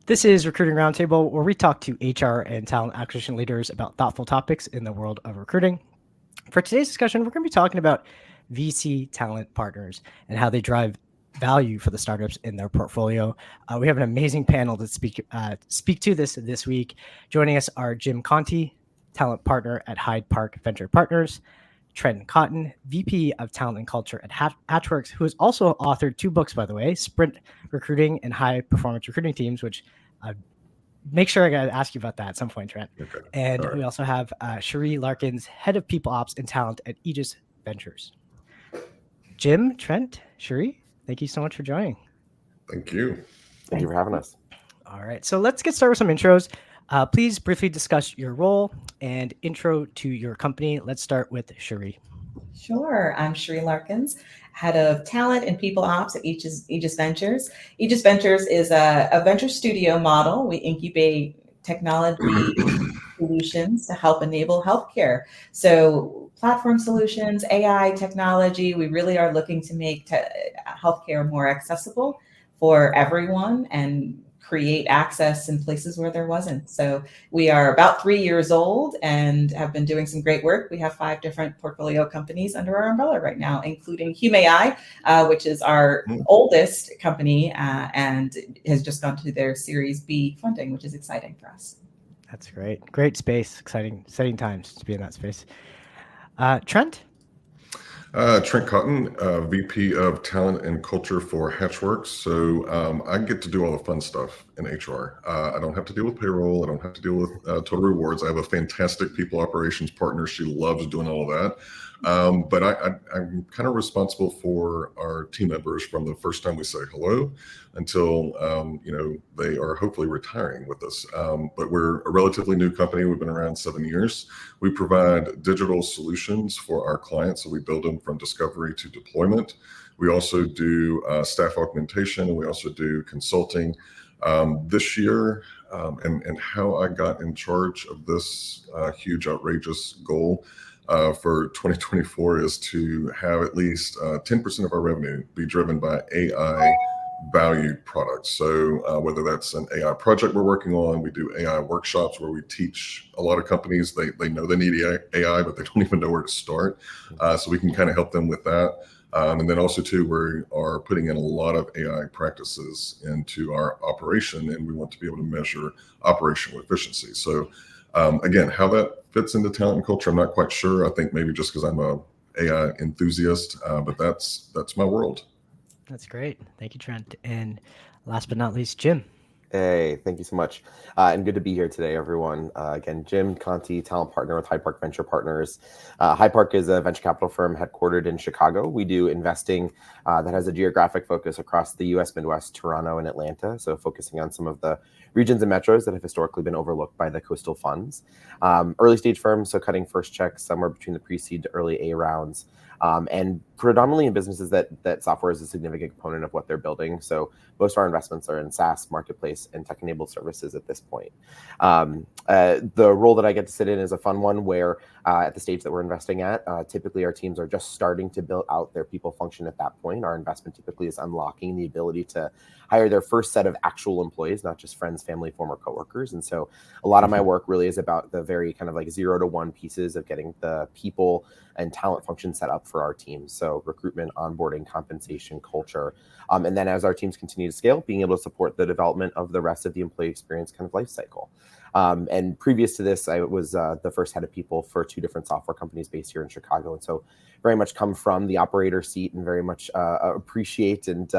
This is Recruiting Roundtable, where we talk to HR and talent acquisition leaders about thoughtful topics in the world of recruiting. For today's discussion, we're going to be talking about VC talent partners and how they drive value for the startups in their portfolio. We have an amazing panel to speak to this week. Joining us are Jim Conti, talent partner at Hyde Park Venture Partners, Trent Cotton, VP of Talent and Culture at Hatchworks, who has also authored 2 books, by the way, Sprint Recruiting and High Performance Recruiting Teams, which make sure I got to ask you about that at some point, Trent. Okay. And All right. we also have Cheri Larkins, Head of People Ops and Talent at Aegis Ventures. Jim, Trent, Cheri, thank you so much for joining. Thank you. Thank you for having us. All right, so let's get started with some intros. Please briefly discuss your role and intro to your company. Let's start with Cheri. Sure. I'm Cheri Larkins, Head of Talent and People Ops at Aegis Ventures. Aegis Ventures is a venture studio model. We incubate technology solutions to help enable healthcare. So platform solutions, AI technology, we really are looking to make healthcare more accessible for everyone and create access in places where there wasn't. So we are about 3 years old and have been doing some great work. We have 5 different portfolio companies under our umbrella right now, including HumAI, which is our oldest company and has just gone to their Series B funding, which is exciting for us. That's great. Great space. Exciting times to be in that space. Trent? Trent Cotton, VP of Talent and Culture for Hatchworks. So I get to do all the fun stuff in HR. I don't have to deal with payroll. I don't have to deal with total rewards. I have a fantastic people operations partner. She loves doing all of that. But I'm kind of responsible for our team members from the first time we say hello until they are hopefully retiring with us. But we're a relatively new company. We've been around 7 years. We provide digital solutions for our clients. So we build them from discovery to deployment. We also do staff augmentation, and we also do consulting. This year, and how I got in charge of this huge, outrageous goal for 2024 is to have at least 10% of our revenue be driven by AI valued products. So whether that's an AI project we're working on, we do AI workshops where we teach a lot of companies, they know they need AI, but they don't even know where to start. So we can kind of help them with that. And then also too, we are putting in a lot of AI practices into our operation, and we want to be able to measure operational efficiency. So again, how that fits into talent and culture, I'm not quite sure. I think maybe just because I'm a AI enthusiast, but that's my world. That's great. Thank you, Trent. And last but not least, Jim. Hey, thank you so much. And good to be here today, everyone. Again, Jim Conti, talent partner with Hyde Park Venture Partners. Hyde Park is a venture capital firm headquartered in Chicago. We do investing that has a geographic focus across the U.S. Midwest, Toronto, and Atlanta. So focusing on some of the regions and metros that have historically been overlooked by the coastal funds. Early stage firms, so cutting first checks somewhere between the pre-seed to early A rounds. And predominantly in businesses that software is a significant component of what they're building. So most of our investments are in SaaS, marketplace, and tech-enabled services at this point. The role that I get to sit in is a fun one where at the stage that we're investing at, typically our teams are just starting to build out their people function at that point. Our investment typically is unlocking the ability to hire their first set of actual employees, not just friends, family, former coworkers. And so a lot of my work really is about the very kind of like 0 to 1 pieces of getting the people and talent function set up for our teams. So recruitment, onboarding, compensation, culture. And then as our teams continue to scale, being able to support the development of the rest of the employee experience kind of life cycle. And previous to this, I was the first head of people for 2 different software companies based here in Chicago. And so very much come from the operator seat and very much appreciate and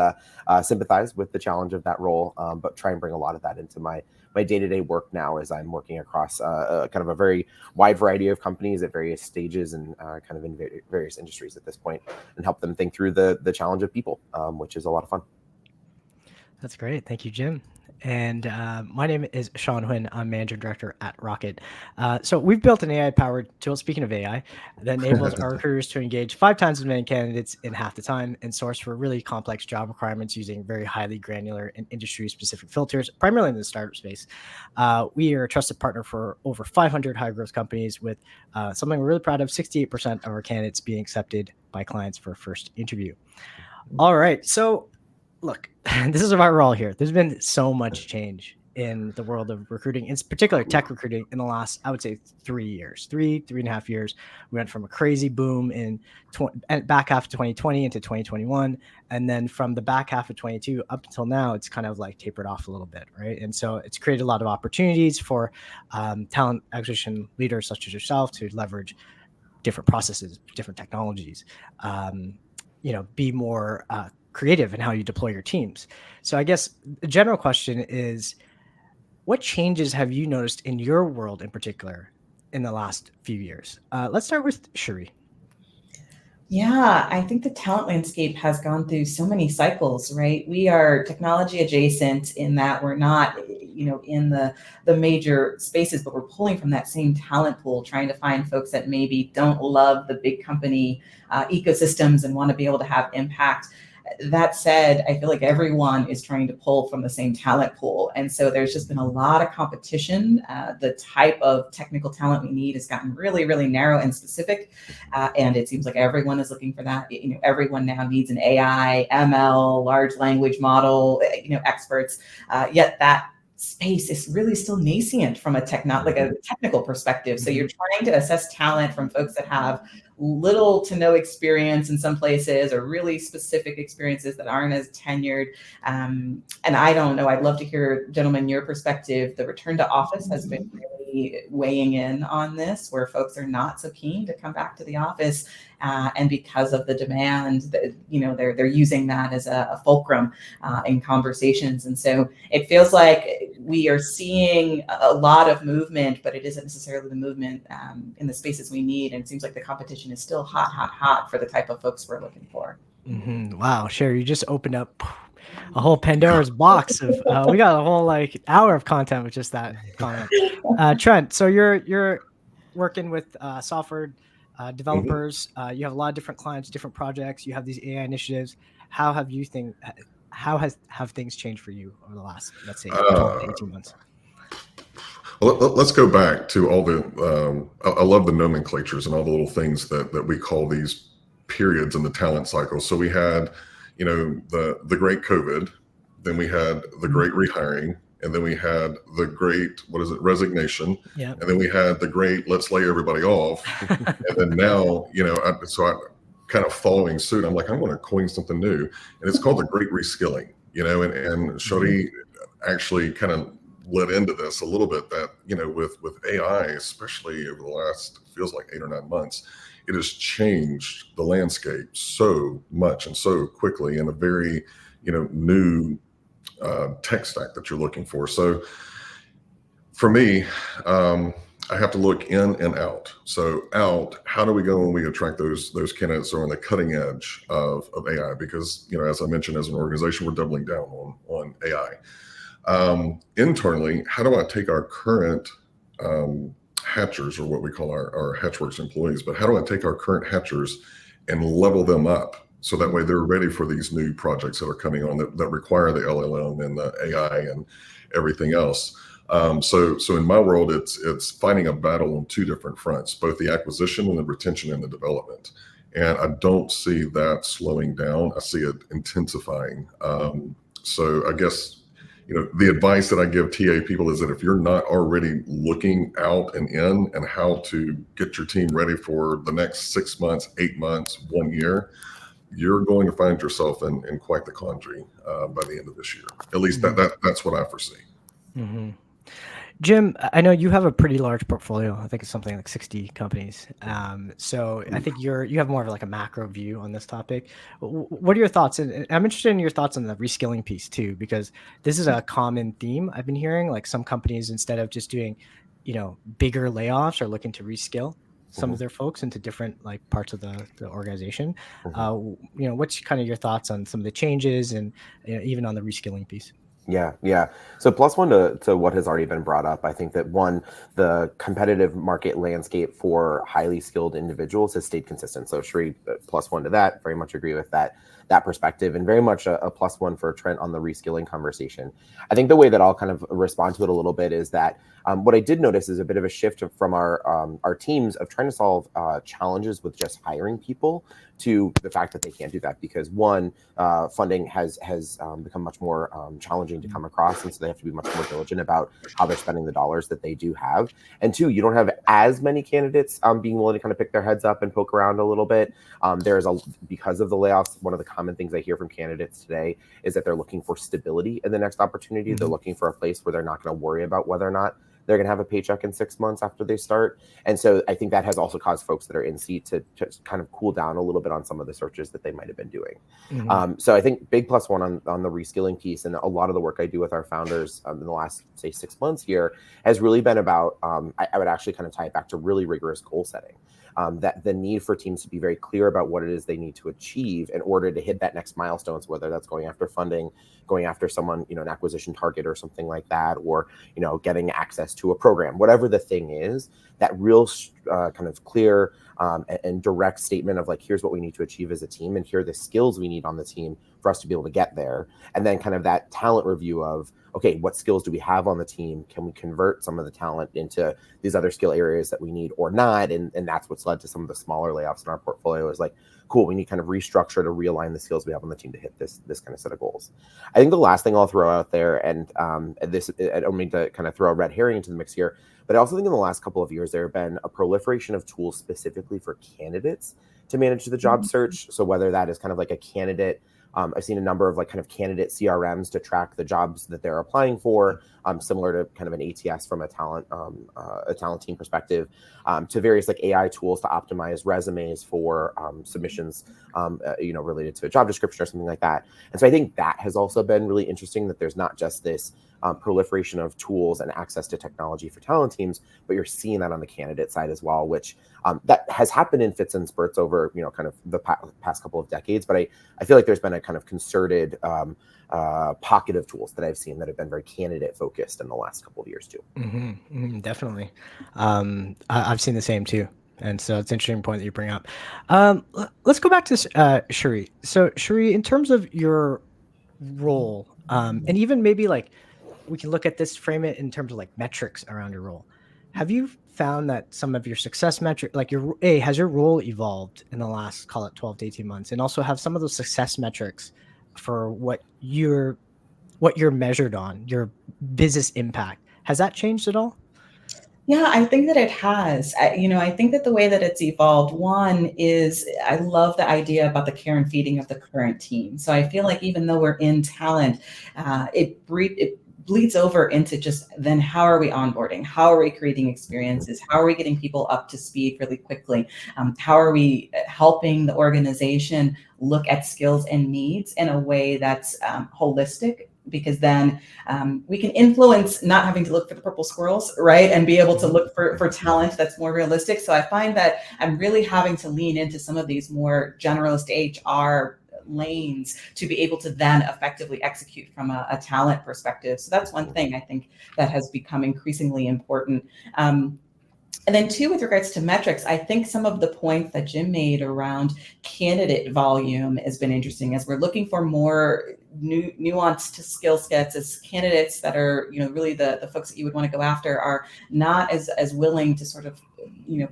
sympathize with the challenge of that role, but try and bring a lot of that into my day-to-day work now as I'm working across kind of a very wide variety of companies at various stages and kind of in various industries at this point, and help them think through the challenge of people, which is a lot of fun. That's great. Thank you, Jim. And my name is Sean Huynh. I'm Manager Director at Rocket. So we've built an AI-powered tool, speaking of AI, that enables our recruiters to engage 5 times as many candidates in half the time and source for really complex job requirements using very highly granular and industry-specific filters, primarily in the startup space. We are a trusted partner for over 500 high-growth companies with something we're really proud of, 68% of our candidates being accepted by clients for a first interview. All right, so look, this is our role here. There's been so much change in the world of recruiting, in particular tech recruiting, in the last, I would say, 3 years, three and a half years. We went from a crazy boom in back half of 2020 into 2021. And then from the back half of 22 up until now, it's kind of like tapered off a little bit, right? And so it's created a lot of opportunities for talent acquisition leaders such as yourself to leverage different processes, different technologies, be more creative in how you deploy your teams. So I guess the general question is, what changes have you noticed in your world in particular in the last few years? Let's start with Cheri. Yeah, I think the talent landscape has gone through so many cycles, right? We are technology adjacent in that we're not, in the major spaces, but we're pulling from that same talent pool, trying to find folks that maybe don't love the big company ecosystems and want to be able to have impact. That said, I feel like everyone is trying to pull from the same talent pool. And so there's just been a lot of competition. The type of technical talent we need has gotten really, really narrow and specific. And it seems like everyone is looking for that. Everyone now needs an AI, ML, large language model, experts. Yet that space is really still nascent from a technical perspective. So you're trying to assess talent from folks that have little to no experience in some places, or really specific experiences that aren't as tenured. And I don't know, I'd love to hear, gentlemen, your perspective. The return to office has been really weighing in on this, where folks are not so keen to come back to the office. And because of the demand, they're using that as a fulcrum in conversations. And so it feels like we are seeing a lot of movement, but it isn't necessarily the movement in the spaces we need. And it seems like the competition is still hot for the type of folks we're looking for. Mm-hmm. Wow, Cheri, you just opened up a whole Pandora's box of we got a whole hour of content with just that comment. Trent, so you're working with software developers. You have a lot of different clients, different projects. You have these AI initiatives. How have things changed for you over the last, let's say, 12 to 18 months? Well, let's go back to all the, I love the nomenclatures and all the little things that we call these periods in the talent cycle. So we had, the great COVID, then we had the great rehiring, and then we had the great, resignation. Yeah. And then we had the great, let's lay everybody off. And then now, I'm kind of following suit. I'm like, I'm going to coin something new. And it's called the great reskilling, and Cheri actually kind of led into this a little bit, that, with AI, especially over the last, feels like 8 or 9 months, it has changed the landscape so much and so quickly in a very, new tech stack that you're looking for. So for me, I have to look in and out. So out, how do we go and we attract those candidates that are on the cutting edge of AI? Because, as I mentioned, as an organization, we're doubling down on AI. Internally, how do I take our current hatchers, or what we call our Hatchworks employees, but how do I take our current hatchers and level them up so that way they're ready for these new projects that are coming on that require the LLM and the AI and everything else? So in my world, it's fighting a battle on 2 different fronts, both the acquisition and the retention and the development. And I don't see that slowing down. I see it intensifying. So I guess, the advice that I give TA people is that if you're not already looking out and in and how to get your team ready for the next 6 months, 8 months, 1 year, you're going to find yourself in quite the quandary by the end of this year. At least that's what I foresee. Mm-hmm. Jim, I know you have a pretty large portfolio. I think it's something like 60 companies. So I think you have more of a macro view on this topic. What are your thoughts? And I'm interested in your thoughts on the reskilling piece too, because this is a common theme I've been hearing. Like, some companies, instead of just doing, bigger layoffs, are looking to reskill some of their folks into different parts of the organization. What's kind of your thoughts on some of the changes and even on the reskilling piece? Yeah. So plus one to what has already been brought up. I think that the competitive market landscape for highly skilled individuals has stayed consistent. So Cheri, plus one to that, very much agree with that. that perspective, and very much a plus one for Trent on the reskilling conversation. I think the way that I'll kind of respond to it a little bit is that what I did notice is a bit of a shift from our teams of trying to solve challenges with just hiring people to the fact that they can't do that because one, funding has become much more challenging to come across, and so they have to be much more diligent about how they're spending the dollars that they do have. And two, you don't have as many candidates being willing to kind of pick their heads up and poke around a little bit. Because of the layoffs, one of the common things I hear from candidates today is that they're looking for stability in the next opportunity. They're looking for a place where they're not going to worry about whether or not they're going to have a paycheck in 6 months after they start. And so I think that has also caused folks that are in seat to kind of cool down a little bit on some of the searches that they might have been doing. So I think big plus one on the reskilling piece, and a lot of the work I do with our founders in the last, say, 6 months here has really been about, I would actually kind of tie it back to really rigorous goal setting. That the need for teams to be very clear about what it is they need to achieve in order to hit that next milestone. So whether that's going after funding, going after someone, an acquisition target or something like that, or, getting access to a program, whatever the thing is, that real kind of clear and direct statement of like, here's what we need to achieve as a team, and here are the skills we need on the team for us to be able to get there. And then kind of that talent review of, okay, what skills do we have on the team? Can we convert some of the talent into these other skill areas that we need or not? And that's what's led to some of the smaller layoffs in our portfolio is like, cool, we need kind of restructure to realign the skills we have on the team to hit this kind of set of goals. I think the last thing I'll throw out there, and this, I don't mean to kind of throw a red herring into the mix here, but I also think in the last couple of years, there have been a proliferation of tools specifically for candidates to manage the job search. So whether that is kind of like a candidate, I've seen a number of like kind of candidate CRMs to track the jobs that they're applying for, similar to kind of an ATS from a talent team perspective, to various like AI tools to optimize resumes for submissions, related to a job description or something like that. And so I think that has also been really interesting that there's not just this proliferation of tools and access to technology for talent teams, but you're seeing that on the candidate side as well, which that has happened in fits and spurts over, kind of the past couple of decades. But I feel like there's been a kind of concerted pocket of tools that I've seen that have been very candidate focused in the last couple of years too. Definitely. I've seen the same too. And so it's an interesting point that you bring up. Let's go back to Cheri. So Cheri, in terms of your role, and even maybe like we can look at this, frame it in terms of like metrics around your role. Have you found that some of your success metric, like has your role evolved in the last, call it 12 to 18 months, and also have some of those success metrics for what you're measured on, your business impact, has that changed at all? Yeah, I think that it has. I think that the way that it's evolved, one is I love the idea about the care and feeding of the current team. So I feel like even though we're in talent, it bleeds over into just then how are we onboarding? How are we creating experiences? How are we getting people up to speed really quickly? How are we helping the organization look at skills and needs in a way that's holistic? Because then we can influence not having to look for the purple squirrels, right? And be able to look for talent that's more realistic. So I find that I'm really having to lean into some of these more generalist HR lanes to be able to then effectively execute from a talent perspective. So that's one thing I think that has become increasingly important. And then two, with regards to metrics, I think some of the points that Jim made around candidate volume has been interesting as we're looking for more nuanced skill sets as candidates that are, really the folks that you would want to go after are not as willing to sort of,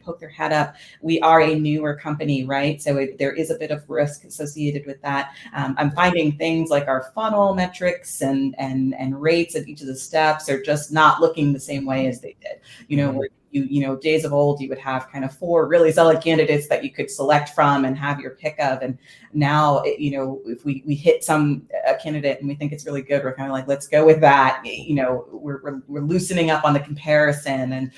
poke their head up. We are a newer company, right? So there is a bit of risk associated with that. I'm finding things like our funnel metrics and rates at each of the steps are just not looking the same way as they did. Where days of old, you would have kind of 4 really solid candidates that you could select from and have your pick of. And now, if we hit a candidate and we think it's really good, we're kind of like, let's go with that. We're loosening up on the comparison and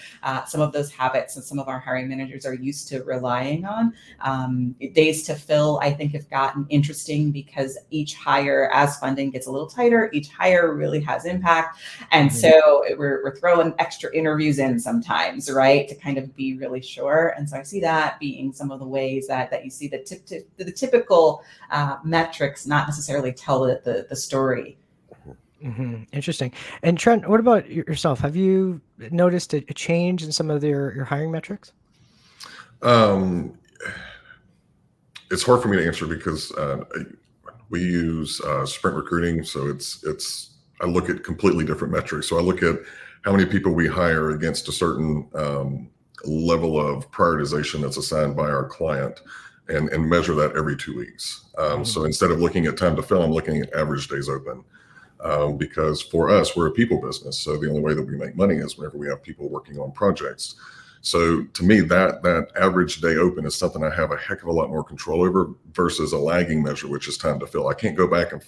some of those habits that some of our hiring managers are used to relying on. Days to fill, I think, have gotten interesting because each hire, as funding gets a little tighter, each hire really has impact. And so we're throwing extra interviews in sometimes, right, to kind of be really sure. And so I see that being some of the ways that you see the typical metrics not necessarily tell the story. Interesting. And Trent, what about yourself? Have you noticed a change in some of your hiring metrics? It's hard for me to answer because We use sprint recruiting, so I look at completely different metrics. So I look at how many people we hire against a certain level of prioritization that's assigned by our client, and measure that every 2 weeks. So instead of looking at time to fill, I'm looking at average days open. Because for us, we're a people business. So the only way that we make money is whenever we have people working on projects. So to me, that average day open is something I have a heck of a lot more control over versus a lagging measure, which is time to fill. I can't go back and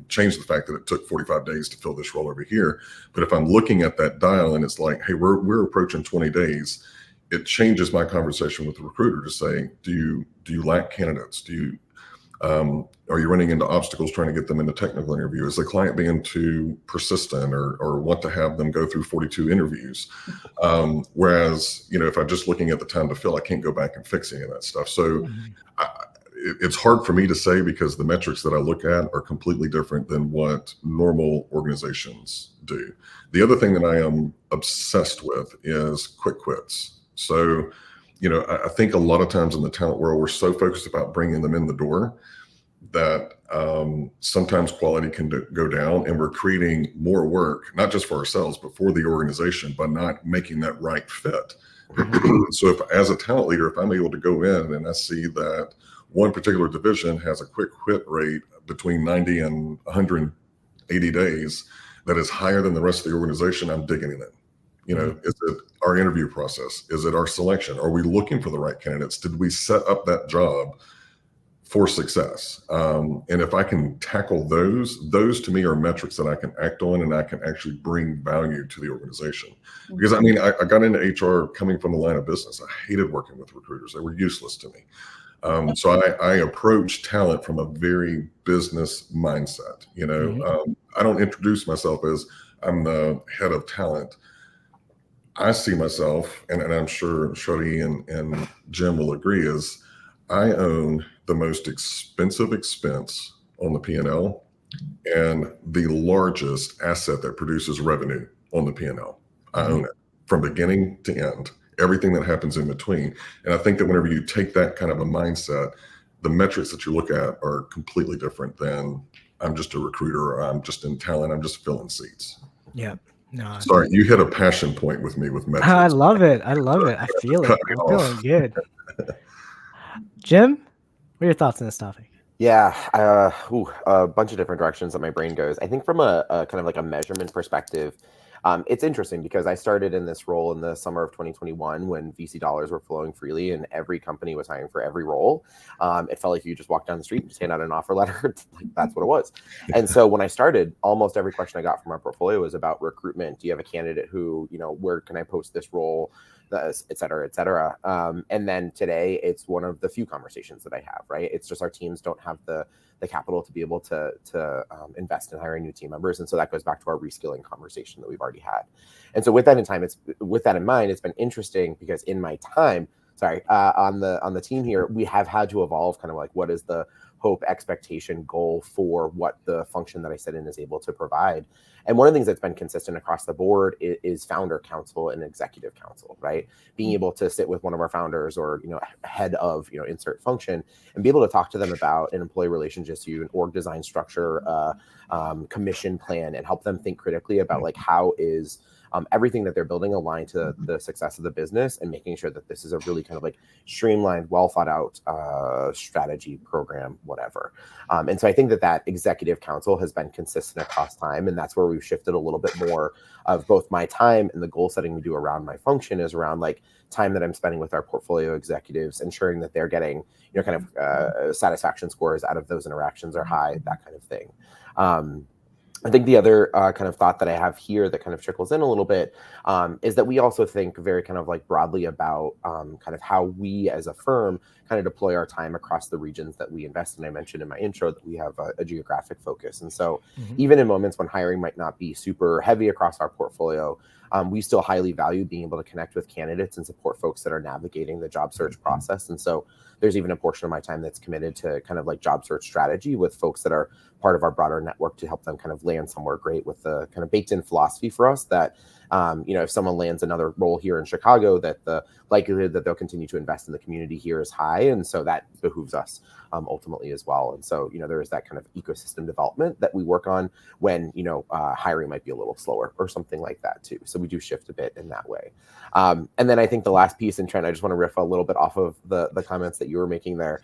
change the fact that it took 45 days to fill this role over here. But if I'm looking at that dial and it's like, hey, we're approaching 20 days, it changes my conversation with the recruiter to say, do you lack candidates? Are you running into obstacles trying to get them into technical interview? Is the client being too persistent or want to have them go through 42 interviews? Whereas, if I'm just looking at the time to fill, I can't go back and fix any of that stuff. So it's hard for me to say because the metrics that I look at are completely different than what normal organizations do. The other thing that I am obsessed with is quick quits. So, I think a lot of times in the talent world, we're so focused about bringing them in the door that sometimes quality can go down, and we're creating more work, not just for ourselves, but for the organization by not making that right fit. So if, as a talent leader, if I'm able to go in and I see that one particular division has a quick quit rate between 90 and 180 days that is higher than the rest of the organization, I'm digging in it. Is it our interview process? Is it our selection? Are we looking for the right candidates? Did we set up that job for success? And if I can tackle those to me are metrics that I can act on and I can actually bring value to the organization. Because I got into HR coming from the line of business. I hated working with recruiters. They were useless to me. So I approach talent from a very business mindset. I don't introduce myself as I'm the head of talent. I see myself, and I'm sure Cheri and Jim will agree, is I own the most expensive expense on the P&L and the largest asset that produces revenue on the P&L. I own it from beginning to end, everything that happens in between. And I think that whenever you take that kind of a mindset, the metrics that you look at are completely different than I'm just a recruiter, or I'm just in talent, I'm just filling seats. Yeah. No. Sorry, you hit a passion point with me with metrics. I love it. I feel it. I'm feeling good. Jim, what are your thoughts on this topic? Yeah, a bunch of different directions that my brain goes. I think from a kind of like a measurement perspective, it's interesting because I started in this role in the summer of 2021 when VC dollars were flowing freely and every company was hiring for every role. It felt like you just walk down the street and just hand out an offer letter. Like, that's what it was. And so when I started, almost every question I got from our portfolio was about recruitment. Do you have a candidate who, where can I post this role? Et cetera, et cetera. And then today it's one of the few conversations that I have, right? It's just our teams don't have the capital to be able to invest in hiring new team members. And so that goes back to our reskilling conversation that we've already had. And so with that in mind, it's been interesting because in my time, on the team here, we have had to evolve kind of like what is the hope, expectation, goal for what the function that I sit in is able to provide. And one of the things that's been consistent across the board is founder council and executive council, right? Being able to sit with one of our founders or, head of, insert function and be able to talk to them about an employee relationship to an org design structure, commission plan, and help them think critically about like how is everything that they're building aligned to the success of the business and making sure that this is a really kind of like streamlined, well thought out strategy, program, whatever. And so I think that executive council has been consistent across time. And that's where we've shifted a little bit more of both my time and the goal setting we do around my function is around like time that I'm spending with our portfolio executives, ensuring that they're getting, kind of satisfaction scores out of those interactions are high, that kind of thing. I think the other kind of thought that I have here that kind of trickles in a little bit is that we also think very kind of like broadly about kind of how we as a firm kind of deploy our time across the regions that we invest in. I mentioned in my intro that we have a geographic focus. And so even in moments when hiring might not be super heavy across our portfolio, we still highly value being able to connect with candidates and support folks that are navigating the job search process. And so there's even a portion of my time that's committed to kind of like job search strategy with folks that are part of our broader network to help them kind of land somewhere great with the kind of baked in philosophy for us that If someone lands another role here in Chicago, that the likelihood that they'll continue to invest in the community here is high. And so that behooves us ultimately as well. And so, there is that kind of ecosystem development that we work on when, hiring might be a little slower or something like that too. So we do shift a bit in that way. And then I think the last piece, and Trent, I just want to riff a little bit off of the comments that you were making there.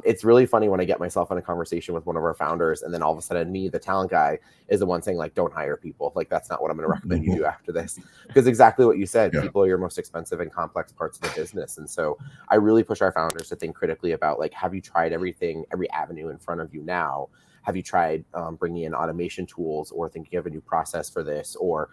It's really funny when I get myself in a conversation with one of our founders, and then all of a sudden me, the talent guy, is the one saying like, don't hire people. Like, that's not what I'm going to recommend you do after this. Because exactly what you said, people are your most expensive and complex parts of the business. And so I really push our founders to think critically about, like, have you tried everything, every avenue in front of you now? Have you tried bringing in automation tools or thinking of a new process for this? Or,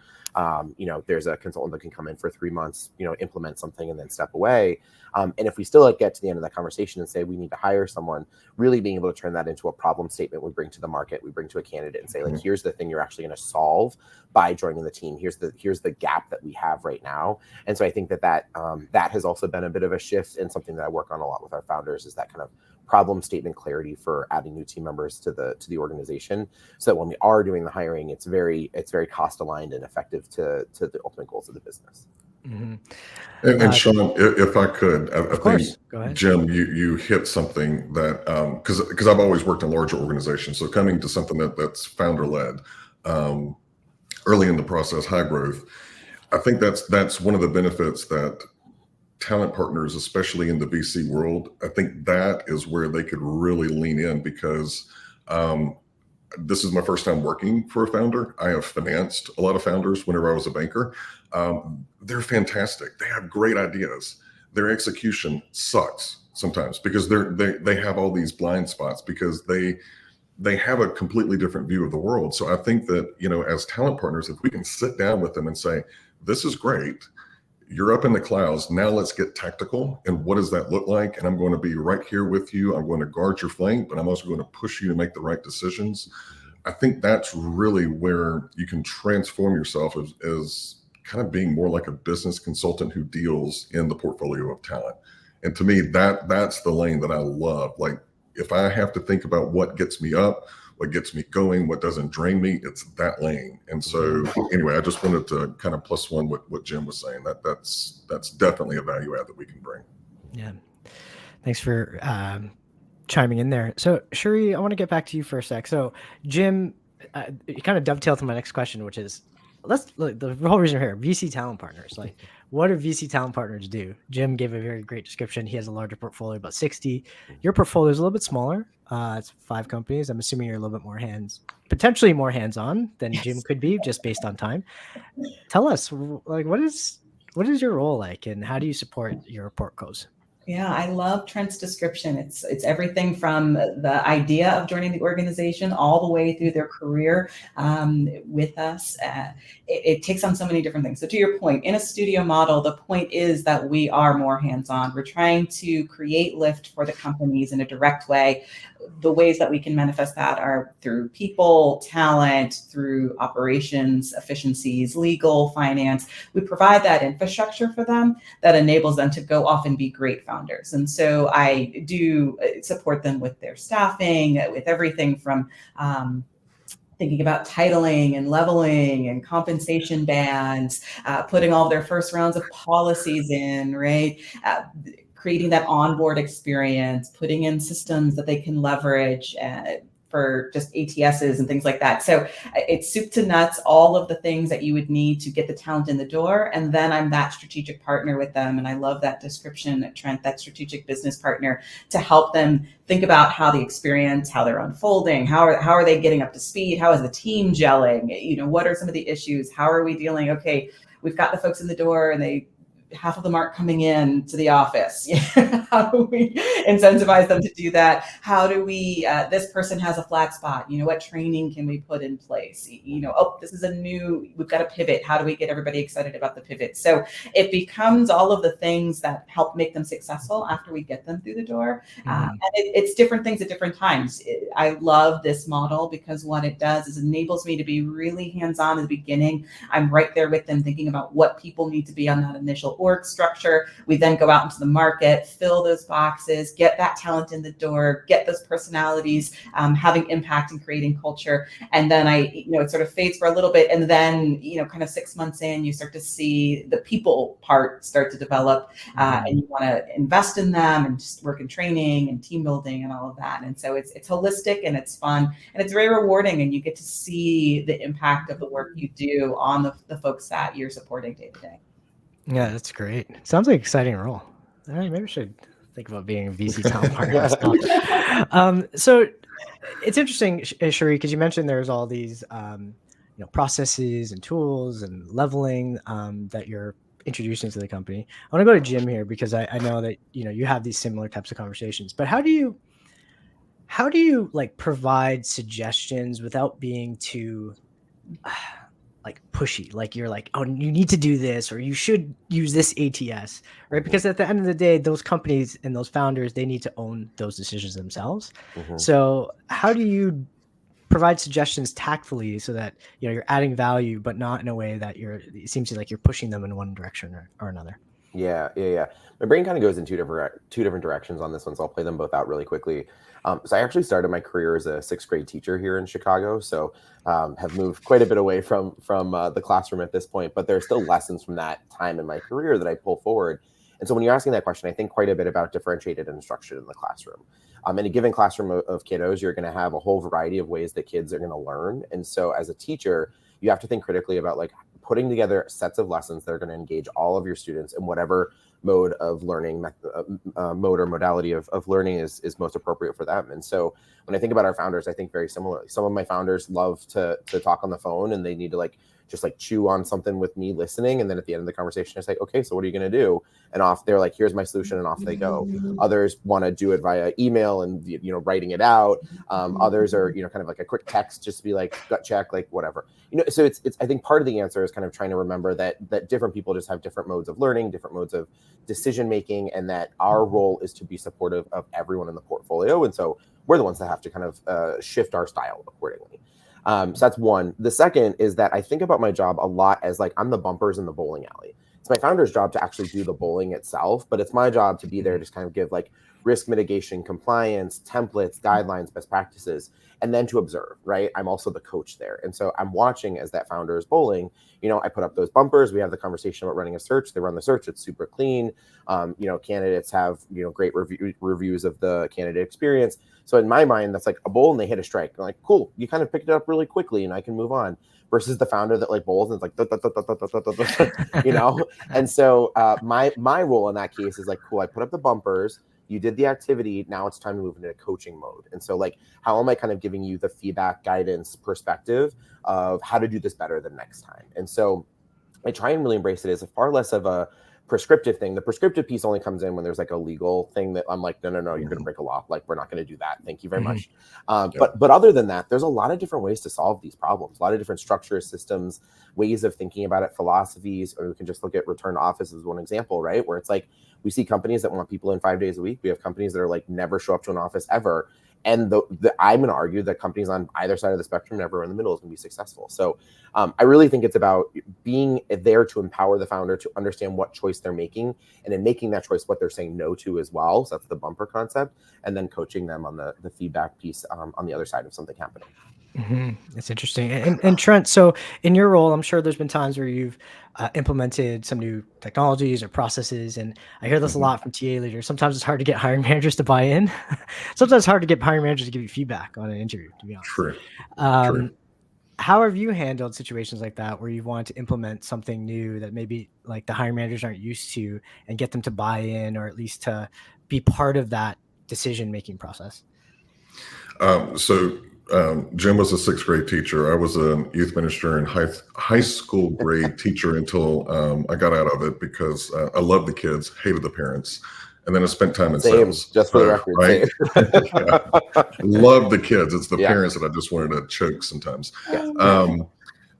there's a consultant that can come in for 3 months, implement something and then step away. And if we still get to the end of that conversation and say we need to hire someone, really being able to turn that into a problem statement we bring to the market, we bring to a candidate and say, like, here's the thing you're actually going to solve by joining the team. Here's the gap that we have right now. And so I think that has also been a bit of a shift, and something that I work on a lot with our founders is that kind of problem statement clarity for adding new team members to the organization, so that when we are doing the hiring, it's very cost aligned and effective to the ultimate goals of the business. Mm-hmm. And Sean, if I could, I think, go ahead. Jim, you hit something that, because I've always worked in larger organizations, so coming to something that's founder led, early in the process, high growth, I think that's one of the benefits that talent partners, especially in the VC world, I think that is where they could really lean in, because this is my first time working for a founder. I have financed a lot of founders whenever I was a banker. They're fantastic. They have great ideas. Their execution sucks sometimes because they have all these blind spots because they have a completely different view of the world. So I think that, as talent partners, if we can sit down with them and say, this is great, you're up in the clouds, now let's get tactical. And what does that look like? And I'm going to be right here with you. I'm going to guard your flank, but I'm also going to push you to make the right decisions. I think that's really where you can transform yourself as kind of being more like a business consultant who deals in the portfolio of talent. And to me, that's the lane that I love. Like, if I have to think about what gets me up, what gets me going, what doesn't drain me, it's that lane. And so anyway, I just wanted to kind of plus one what Jim was saying. That's definitely a value add that we can bring. Yeah. Thanks for chiming in there. So Cheri, I want to get back to you for a sec. So Jim, you kind of dovetailed to my next question, which is, let's look, the whole reason we're here, VC talent partners. Like, what do VC talent partners do? Jim gave a very great description. He has a larger portfolio, about 60. Your portfolio is a little bit smaller. It's 5 companies. I'm assuming you're a little bit more potentially more hands-on than Jim could be, just based on time. Tell us, like, what is your role like, and how do you support your portcos? Yeah, I love Trent's description. It's everything from the idea of joining the organization all the way through their career with us. It takes on so many different things. So to your point, in a studio model, the point is that we are more hands-on. We're trying to create lift for the companies in a direct way. The ways that we can manifest that are through people, talent, through operations, efficiencies, legal, finance. We provide that infrastructure for them that enables them to go off and be great founders. And so I do support them with their staffing, with everything from thinking about titling and leveling and compensation bands, putting all their first rounds of policies in, right? Creating that onboard experience, putting in systems that they can leverage for just ATSs and things like that. So it's soup to nuts, all of the things that you would need to get the talent in the door. And then I'm that strategic partner with them. And I love that description, Trent, that strategic business partner, to help them think about how the experience, how they're unfolding, how are they getting up to speed? How is the team gelling? What are some of the issues? How are we dealing? Okay, we've got the folks in the door and half of them aren't coming in to the office. How do we incentivize them to do that? How do we, this person has a flat spot, what training can we put in place? This is we've got to pivot. How do we get everybody excited about the pivot? So it becomes all of the things that help make them successful after we get them through the door. And it's different things at different times. I love this model because what it does is enables me to be really hands-on at the beginning. I'm right there with them thinking about what people need to be on that initial org structure. We then go out into the market, fill those boxes, get that talent in the door, get those personalities having impact and creating culture. And then it sort of fades for a little bit. And then, kind of 6 months in, you start to see the people part start to develop, and you want to invest in them and just work in training and team building and all of that. And so it's holistic and it's fun and it's very rewarding, and you get to see the impact of the work you do on the folks that you're supporting day to day. Yeah, that's great. Sounds like an exciting role. All right, maybe I should think about being a VC talent partner myself. So it's interesting, Cheri, because you mentioned there's all these processes and tools and leveling that you're introducing to the company. I want to go to Jim here because I know that you have these similar types of conversations. But how do you like provide suggestions without being too like pushy? Like you're like, oh, you need to do this, or you should use this ATS, right? Because at the end of the day, those companies and those founders, they need to own those decisions themselves. So how do you provide suggestions tactfully so that you're adding value, but not in a way that it seems like you're pushing them in one direction or another? Yeah. My brain kind of goes in two different directions on this one, so I'll play them both out really quickly. So I actually started my career as a 6th grade teacher here in Chicago, so have moved quite a bit away from the classroom at this point, but there are still lessons from that time in my career that I pull forward. And so when you're asking that question, I think quite a bit about differentiated instruction in the classroom. In a given classroom of kiddos, you're going to have a whole variety of ways that kids are going to learn. And so as a teacher, you have to think critically about like putting together sets of lessons that are going to engage all of your students in whatever mode of learning, mode or modality of learning is most appropriate for them. And so when I think about our founders, I think very similarly. Some of my founders love to talk on the phone, and they need to just chew on something with me listening. And then at the end of the conversation, I say, okay, so what are you going to do? And off they're like, here's my solution, and off they go. Others want to do it via email and, writing it out. Others are, kind of like a quick text, just to be like gut check, like whatever, so it's, I think part of the answer is kind of trying to remember that different people just have different modes of learning, different modes of decision-making, and that our role is to be supportive of everyone in the portfolio. And so we're the ones that have to kind of shift our style accordingly. So that's one. The second is that I think about my job a lot as like, I'm the bumpers in the bowling alley. It's my founder's job to actually do the bowling itself, but it's my job to be there to kind of give like risk mitigation, compliance, templates, guidelines, best practices, and then to observe, right? I'm also the coach there. And so I'm watching as that founder is bowling. I put up those bumpers. We have the conversation about running a search. They run the search. It's super clean. Candidates have, great reviews of the candidate experience. So in my mind, that's like a bowl and they hit a strike. I'm like, cool, you kind of picked it up really quickly and I can move on. Versus the founder that like bowls and it's like, And so my role in that case is like, cool, I put up the bumpers, you did the activity, now it's time to move into coaching mode. And so like, how am I kind of giving you the feedback, guidance, perspective of how to do this better the next time? And so I try and really embrace it as a far less of a prescriptive thing. The prescriptive piece only comes in when there's like a legal thing that I'm like, no, you're going to break a law. Like, we're not going to do that. Thank you very much. But other than that, there's a lot of different ways to solve these problems, a lot of different structures, systems, ways of thinking about it, philosophies, or we can just look at return to office as one example, right? Where it's like, we see companies that want people in 5 days a week. We have companies that are like, never show up to an office ever. And I'm going to argue that companies on either side of the spectrum, never in the middle, is going to be successful. So I really think it's about being there to empower the founder to understand what choice they're making, and in making that choice, what they're saying no to as well. So that's the bumper concept, and then coaching them on the feedback piece on the other side of something happening. That's interesting. And Trent, so in your role, I'm sure there's been times where you've implemented some new technologies or processes, and I hear this a lot from TA leaders. Sometimes it's hard to get hiring managers to buy in. Sometimes it's hard to get hiring managers to give you feedback on an interview, to be honest. True. How have you handled situations like that where you want to implement something new that maybe like the hiring managers aren't used to, and get them to buy in, or at least to be part of that decision-making process? Jim was a 6th grade teacher. I was a youth minister and high school grade teacher until I got out of it because I loved the kids, hated the parents. And then I spent time in sales. Just for the record, right? Love the kids. It's the parents that I just wanted to choke sometimes.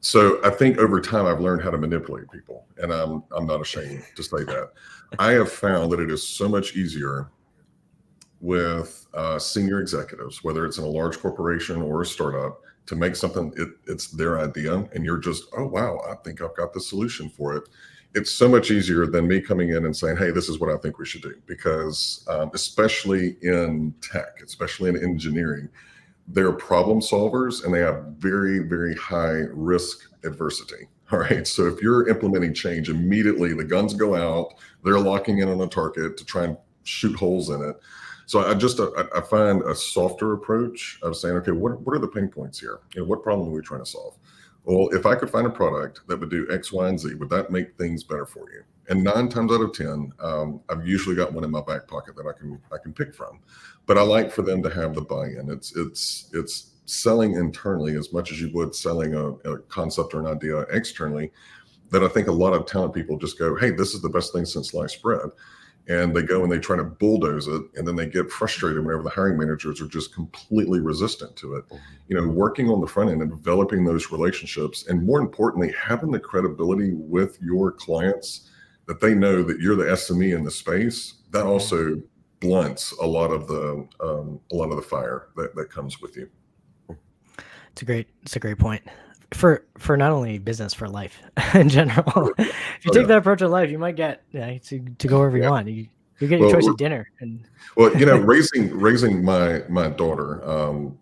So I think over time I've learned how to manipulate people, and I'm not ashamed to say that. I have found that it is so much easier with senior executives, whether it's in a large corporation or a startup, to make something, it's their idea, and you're just, oh, wow, I think I've got the solution for it. It's so much easier than me coming in and saying, hey, this is what I think we should do. Because especially in tech, especially in engineering, they're problem solvers and they have very, very high risk adversity. All right. So if you're implementing change, immediately the guns go out, they're locking in on a target to try and shoot holes in it. So I find a softer approach of saying, okay, what are the pain points here? What problem are we trying to solve? Well, if I could find a product that would do X, Y, and Z, would that make things better for you? And 9 times out of 10, I've usually got one in my back pocket that I can pick from. But I like for them to have the buy-in. It's selling internally as much as you would selling a concept or an idea externally. That I think a lot of talent people just go, hey, this is the best thing since sliced bread. And they go and they try to bulldoze it, and then they get frustrated whenever the hiring managers are just completely resistant to it. Working on the front end and developing those relationships, and more importantly, having the credibility with your clients that they know that you're the SME in the space, that also blunts a lot of the fire that comes with you. It's a great point. For not only business, for life in general. If you take that approach of life, you might get to go wherever you want. You get your choice of dinner. And raising my daughter,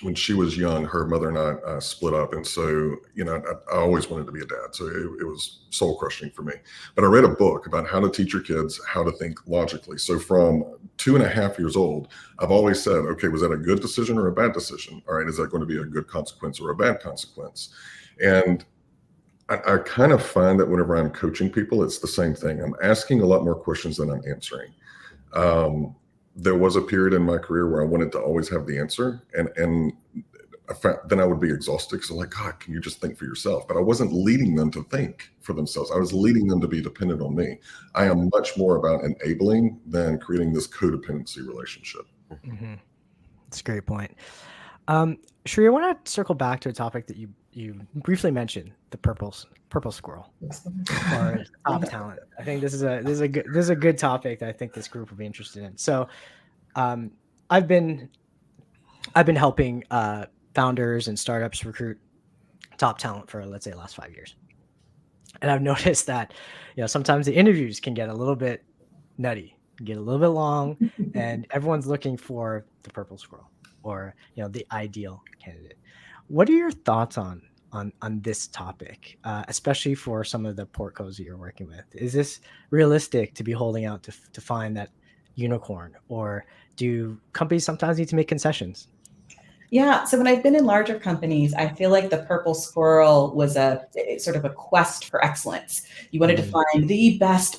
when she was young, her mother and I split up, and so I always wanted to be a dad, so it was soul crushing for me. But I read a book about how to teach your kids how to think logically. So from 2.5 years old, I've always said, okay, was that a good decision or a bad decision? All right, is that going to be a good consequence or a bad consequence? And I kind of find that whenever I'm coaching people, it's the same thing. I'm asking a lot more questions than I'm answering. There was a period in my career where I wanted to always have the answer, and then I would be exhausted because I'm like, God, can you just think for yourself? But I wasn't leading them to think for themselves. I was leading them to be dependent on me. I am much more about enabling than creating this codependency relationship. Mm-hmm. That's a great point. Cheri, I want to circle back to a topic that you briefly mentioned, the purple squirrel or top talent. I think this is a good topic that I think this group will be interested in. So, I've been helping founders and startups recruit top talent for, let's say, the last 5 years, and I've noticed that sometimes the interviews can get a little bit nutty, get a little bit long, and everyone's looking for the purple squirrel or the ideal candidate. What are your thoughts on this topic, especially for some of the portcos that you're working with? Is this realistic to be holding out to find that unicorn, or do companies sometimes need to make concessions? Yeah. So when I've been in larger companies, I feel like the purple squirrel was a sort of a quest for excellence. You wanted to find the best,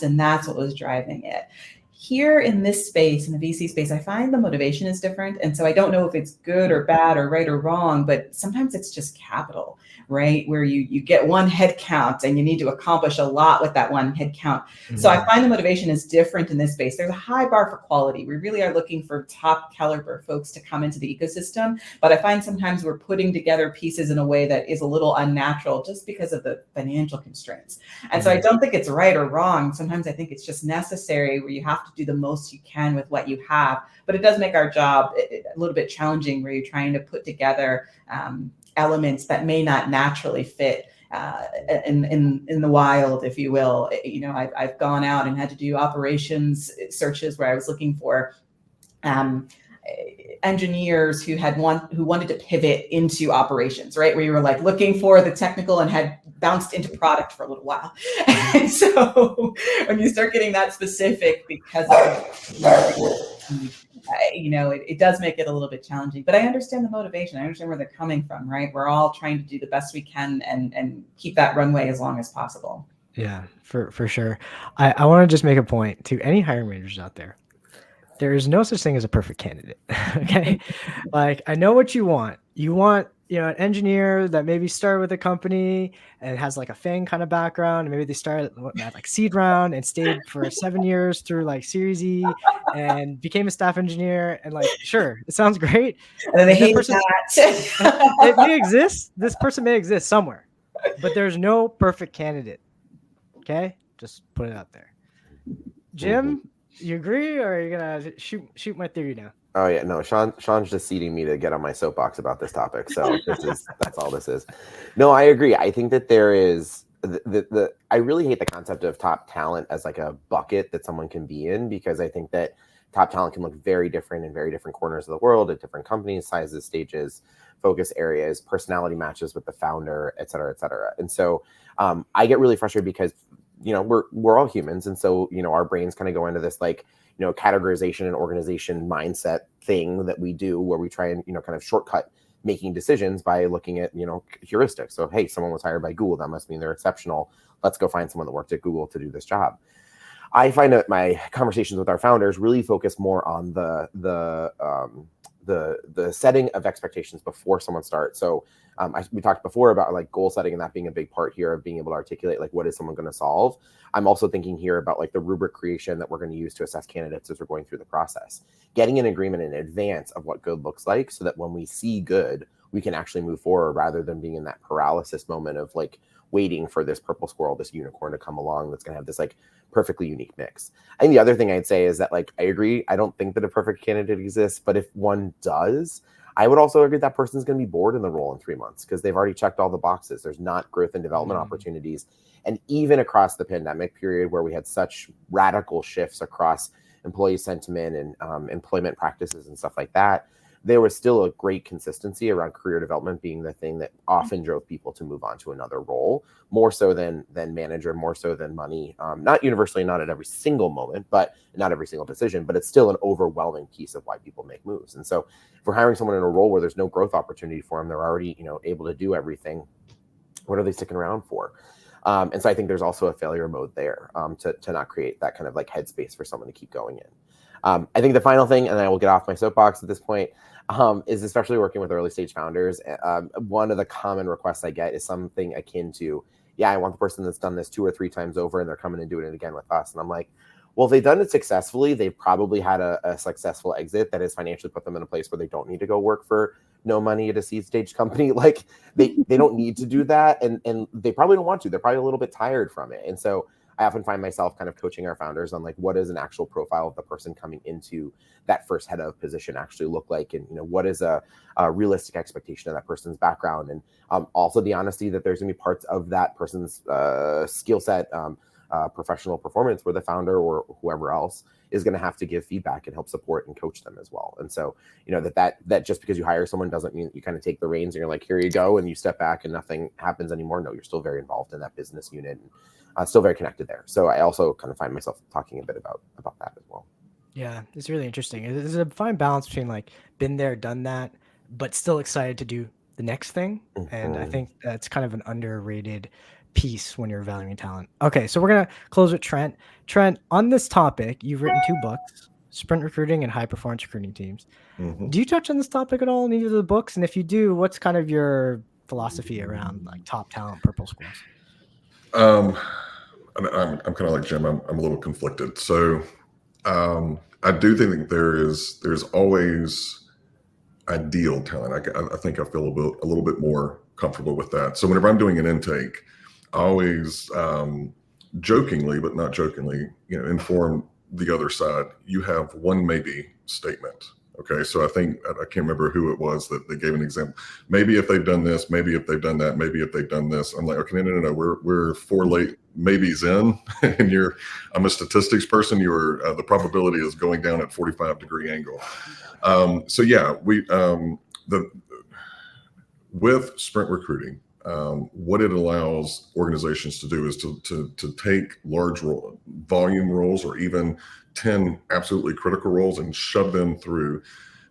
and that's what was driving it. Here in this space, in the VC space, I find the motivation is different. And so I don't know if it's good or bad or right or wrong, but sometimes it's just capital, right? Where you get one head count and you need to accomplish a lot with that one head count. So I find the motivation is different in this space. There's a high bar for quality. We really are looking for top caliber folks to come into the ecosystem. But I find sometimes we're putting together pieces in a way that is a little unnatural just because of the financial constraints. And so I don't think it's right or wrong. Sometimes I think it's just necessary, where you have to do the most you can with what you have. But it does make our job a little bit challenging, where you're trying to put together elements that may not naturally fit in the wild, if you will. I've gone out and had to do operations searches where I was looking for engineers who wanted to pivot into operations, right? Where you were like looking for the technical and had bounced into product for a little while. And so when you start getting that specific, because it does make it a little bit challenging. But I understand the motivation. I understand where they're coming from, right? We're all trying to do the best we can and keep that runway as long as possible. Yeah, for sure. I want to just make a point to any hiring managers out there. There is no such thing as a perfect candidate. Okay. Like, I know what you want. You want, an engineer that maybe started with a company and has like a FANG kind of background. And maybe they started at like seed round and stayed for 7 years through like Series E and became a staff engineer. And like, sure, it sounds great. And then they hate that. It may exist. This person may exist somewhere, but there's no perfect candidate. Okay. Just put it out there. Jim, you agree, or are you gonna shoot my theory now? Oh yeah, no, Sean's just seeding me to get on my soapbox about this topic. So that's all this is. No, I agree. I think that there is I really hate the concept of top talent as like a bucket that someone can be in, because I think that top talent can look very different in very different corners of the world, at different companies, sizes, stages, focus areas, personality matches with the founder, et cetera, et cetera. And so I get really frustrated because, you know, we're all humans, and so, you know, our brains kind of go into this like, you know, categorization and organization mindset thing that we do, where we try and, you know, kind of shortcut making decisions by looking at, you know, heuristics. So, hey, someone was hired by Google, that must mean they're exceptional. Let's go find someone that worked at Google to do this job. I find that my conversations with our founders really focus more on the setting of expectations before someone starts. So we talked before about like goal setting, and that being a big part here of being able to articulate like what is someone going to solve. I'm also thinking here about like the rubric creation that we're going to use to assess candidates as we're going through the process. Getting an agreement in advance of what good looks like, so that when we see good, we can actually move forward, rather than being in that paralysis moment of like waiting for this purple squirrel, this unicorn to come along that's going to have this like perfectly unique mix. I think the other thing I'd say is that, like, I agree, I don't think that a perfect candidate exists, but if one does, I would also agree that person's going to be bored in the role in 3 months because they've already checked all the boxes. There's not growth and development opportunities. And even across the pandemic period, where we had such radical shifts across employee sentiment and employment practices and stuff like that, there was still a great consistency around career development being the thing that often drove people to move on to another role, more so than manager, more so than money. Not universally, not at every single moment, but not every single decision, but it's still an overwhelming piece of why people make moves. And so if we're hiring someone in a role where there's no growth opportunity for them, they're already, you know, able to do everything, what are they sticking around for? And so I think there's also a failure mode there to not create that kind of like headspace for someone to keep going in. I think the final thing, and I will get off my soapbox at this point, is especially working with early stage founders. One of the common requests I get is something akin to, yeah, I want the person that's done this 2 or 3 times over and they're coming and doing it again with us. And I'm like, well, if they've done it successfully, they've probably had a successful exit that has financially put them in a place where they don't need to go work for no money at a seed stage company. Like they don't need to do that. And they probably don't want to. They're probably a little bit tired from it. And so I often find myself kind of coaching our founders on like, what is an actual profile of the person coming into that first head of position actually look like? And, you know, what is a realistic expectation of that person's background? And also the honesty that there's gonna be parts of that person's skill set, professional performance where the founder or whoever else is going to have to give feedback and help support and coach them as well. And so, you know, that just because you hire someone doesn't mean that you kind of take the reins and you're like, here you go, and you step back and nothing happens anymore. No, you're still very involved in that business unit and still very connected there. So I also kind of find myself talking a bit about that as well. Yeah, it's really interesting. There's a fine balance between like been there, done that, but still excited to do the next thing. And I think that's kind of an underrated piece when you're valuing talent. Okay, so we're gonna close with Trent. Trent, on this topic, you've written 2 books, Sprint Recruiting and High Performance Recruiting Teams. Do you touch on this topic at all in either of the books? And if you do, what's kind of your philosophy around like top talent purple squirrels? I'm kind of like Jim. I'm a little conflicted. So I do think there's always ideal talent. I think I feel a little bit more comfortable with that. So whenever I'm doing an intake, I always jokingly, but not jokingly, you know, inform the other side. You have one maybe statement. Okay, so I think I can't remember who it was that they gave an example. Maybe if they've done this, maybe if they've done that, maybe if they've done this. I'm like, okay, no. We're 4 late maybes in, and I'm a statistics person. The probability is going down at 45-degree angle. So yeah, with Sprint Recruiting, what it allows organizations to do is to take large volume roles or even 10 absolutely critical roles and shove them through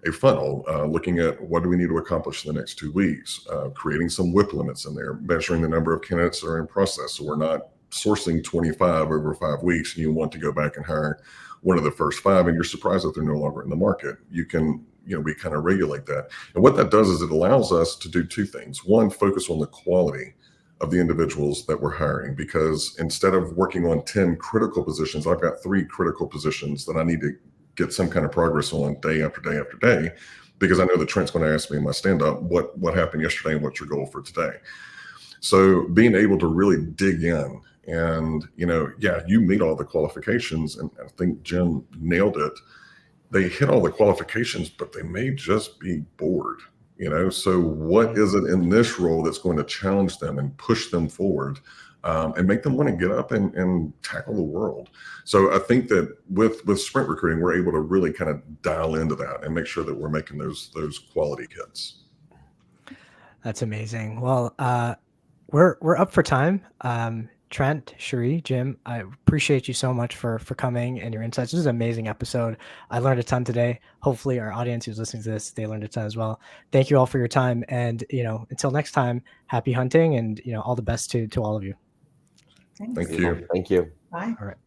a funnel, looking at what do we need to accomplish in the next 2 weeks, creating some WIP limits in there, measuring the number of candidates that are in process. So we're not sourcing 25 over 5 weeks and you want to go back and hire one of the first 5 and you're surprised that they're no longer in the market. We kind of regulate that. And what that does is it allows us to do 2 things. One, focus on the quality of the individuals that we're hiring, because instead of working on 10 critical positions, I've got 3 critical positions that I need to get some kind of progress on day after day after day, because I know that Trent's going to ask me in my stand-up, what happened yesterday and what's your goal for today? So being able to really dig in and, you know, yeah, you meet all the qualifications, and I think Jim nailed it. they hit all the qualifications, but they may just be bored. So what is it in this role that's going to challenge them and push them forward, and make them want to get up and tackle the world? So I think that with sprint recruiting, we're able to really kind of dial into that and make sure that we're making those quality kids. That's amazing. Well, we're up for time. Trent, Cheri, Jim, I appreciate you so much for coming and your insights. This is an amazing episode. I learned a ton today. Hopefully our audience who's listening to this, they learned a ton as well. Thank you all for your time. And, until next time, happy hunting and, all the best to all of you. Thanks. Thank you. Thank you. Bye. All right.